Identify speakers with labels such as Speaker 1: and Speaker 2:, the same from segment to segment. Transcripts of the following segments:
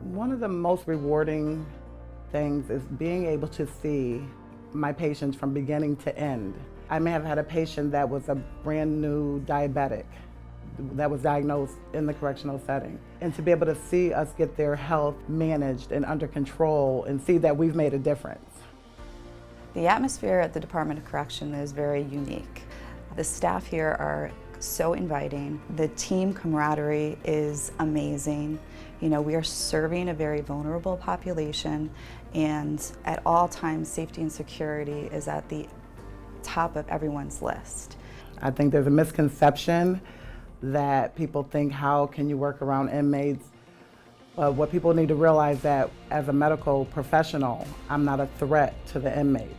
Speaker 1: One of the most rewarding things is being able to see my patients from beginning to end. I may have had a patient that was a brand new diabetic that was diagnosed in the correctional setting. And to be able to see us get their health managed and under control and see that we've made a difference.
Speaker 2: The atmosphere at the Department of Correction is very unique. The staff here are so inviting. The team camaraderie is amazing. You know, we are serving a very vulnerable population, and at all times, safety and security is at the top of everyone's list.
Speaker 1: I think there's a misconception that people think, how can you work around inmates? But what people need to realize that as a medical professional, I'm not a threat to the inmates.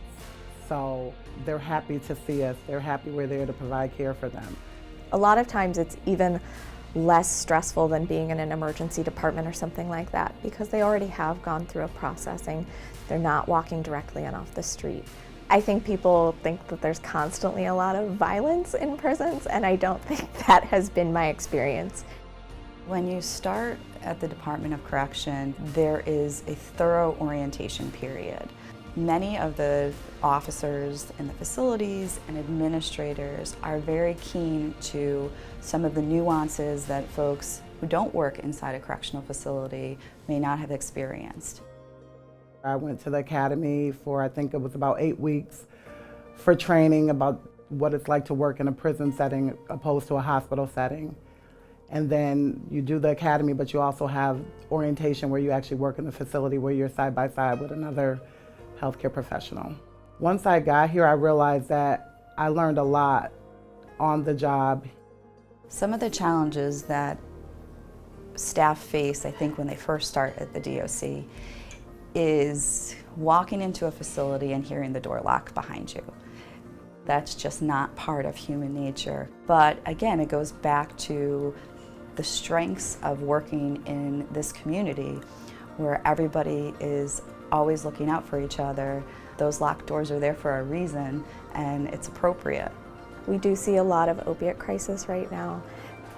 Speaker 1: So they're happy to see us. They're happy we're there to provide care for them.
Speaker 3: A lot of times it's even less stressful than being in an emergency department or something like that, because they already have gone through a processing. They're not walking directly in off the street. I think people think that there's constantly a lot of violence in prisons, and I don't think that has been my experience.
Speaker 2: When you start at the Department of Correction, there is a thorough orientation period. Many of the officers in the facilities and administrators are very keen to some of the nuances that folks who don't work inside a correctional facility may not have experienced.
Speaker 1: I went to the academy for, I think it was about 8 weeks, for training about what it's like to work in a prison setting opposed to a hospital setting. And then you do the academy, but you also have orientation where you actually work in the facility where you're side by side with another healthcare professional. Once I got here, I realized that I learned a lot on the job.
Speaker 2: Some of the challenges that staff face, I think, when they first start at the DOC is walking into a facility and hearing the door lock behind you. That's just not part of human nature. But again, it goes back to the strengths of working in this community where everybody is always looking out for each other. Those locked doors are there for a reason, and it's appropriate.
Speaker 3: We do see a lot of opiate crisis right now,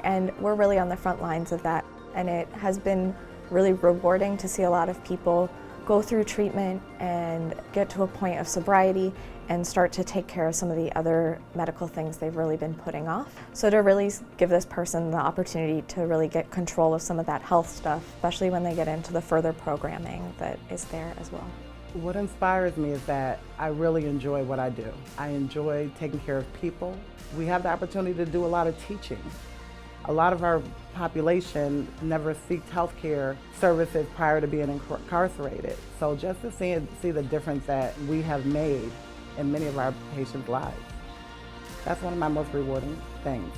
Speaker 3: and we're really on the front lines of that. And it has been really rewarding to see a lot of people go through treatment and get to a point of sobriety and start to take care of some of the other medical things they've really been putting off. So to really give this person the opportunity to really get control of some of that health stuff, especially when they get into the further programming that is there as well.
Speaker 1: What inspires me is that I really enjoy what I do. I enjoy taking care of people. We have the opportunity to do a lot of teaching. A lot of our population never seeked health care services prior to being incarcerated. So just to see the difference that we have made in many of our patients' lives, that's one of my most rewarding things.